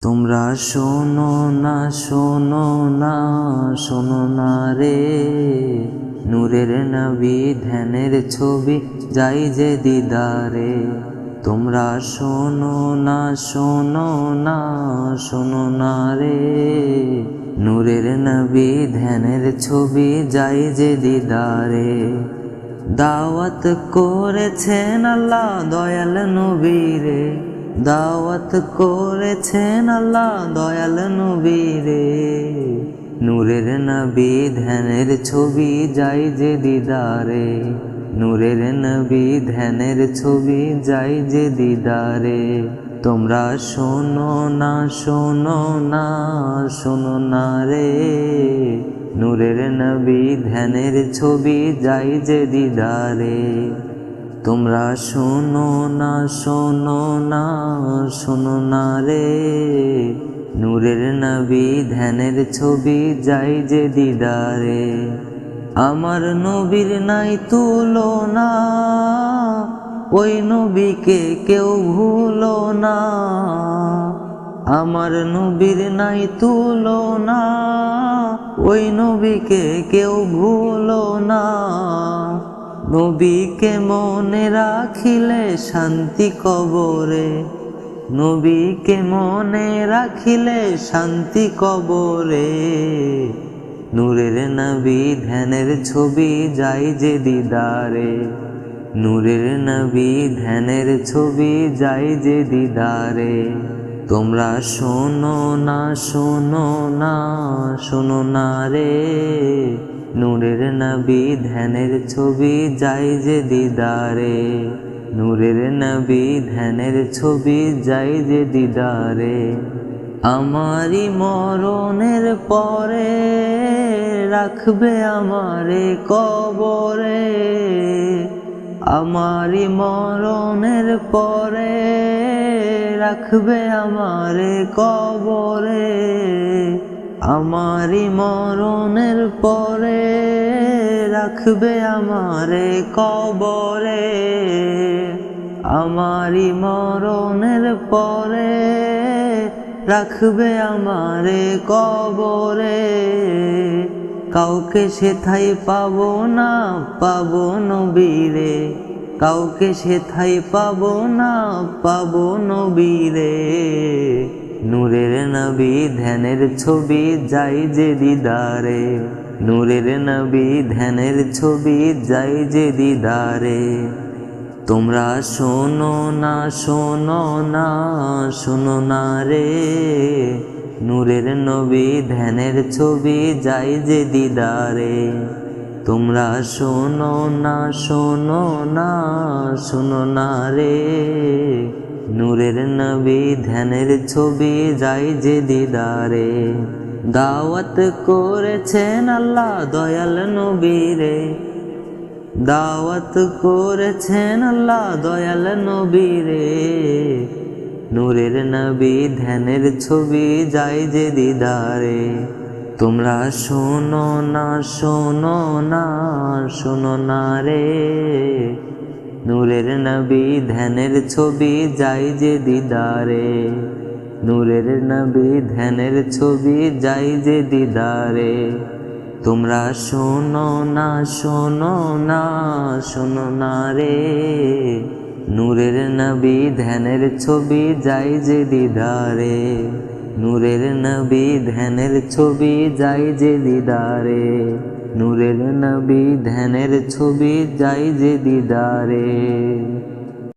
তোমরা শোনো না শোনো না শোনো না রে, নূরের নবী ধ্যানের ছবি যাই যে দিদারে। তোমরা শোনো না শোনো না শোনো না রে, নূরের নবী ধ্যানের ছবি যাই যে দিদারে। দাওয়াত করেছেন আল্লাহ দয়াল নবীরে, দাওয়াত করেছেন আল্লাহ দয়াল নবীরে। নূরের নবী ধ্যানের ছবি যাই যে দিদারে, নূরের নবী ধ্যানের ছবি যাই যে দিদারে। তোমরা শোনো না শোনো না শোনো না রে, নূরের নবী ধ্যানের ছবি যাই যে দিদারে। তোমরা শোনো না শোনো না শোনো না রে, নূরের নবী ধ্যানের ছবি যাই যে দিদারে। আমার নবীর নাই তুলনা, ওই নবীকে কেউ ভুলো না। আমার নবীর নাই তুলনা, ওই নবীকে কেউ ভুলো না। নবীকে মনে রাখিলে শান্তি কবরে, নবীকে মনে রাখিলে শান্তি কবরে। নূরের নবী ধ্যানের ছবি যাই যে দিদারে, নূরের নবী ধ্যানের ছবি যাই যে দিদারে। তোমরা শোনো না শোনো না শোনো না রে, নূরের নবী ধ্যানের ছবি যাই যে দিদারে। নূরের নবী ধ্যানের ছবি যাই যে দিদারে। আমারি মরণের পরে রাখবে আমারে কবরে, আমারি মরণের পরে রাখবে আমারে কবরে। আমারি মরণের পরে রাখবে আমারে কবরে, আমারি মরণের পরে রাখবে আমারে কবরে। কাউকে সেথাই পাবো না পাবো নবীরে, কাউকে সেথাই পাবো না পাবো নবীরে। নূরের নবী ধ্যানের ছবি যাই যে দিদারে, নূরের নবী ধ্যানের ছবি যাই যে দিদারে। তোমরা শোনো না শোনো না শোনো না রে, নূরের নবী ধ্যানের ছবি যাই যে দিদারে। তোমরা শোনো না শোনো না শোনো না রে, নূরের নবী ধ্যানের ছবি যাই যে দিদারে। দাওয়াত করেছেন আল্লাহ দয়াল নবীরে, দাওয়াত করেছেন আল্লাহ দয়াল নবীরে। নূরের নবী ধ্যানের ছবি যাই যে দিদারে। তোমরা শোনো না শোনো না শোনো না রে, নূরের নবী ধ্যানের ছবি যাই যে দিদারে। নূরের নবী ধ্যানের ছবি যাই যে দিদারে। তোমরা শোনো না শোনো না শোনো না রে, নূরের নবী ধ্যানের ছবি যাই যে দিদারে। নূরের নবী ধ্যানের ছবি যাই যে দিদারে। নূরের নবী ধ্যানের ছবি যাই যে দিদারে।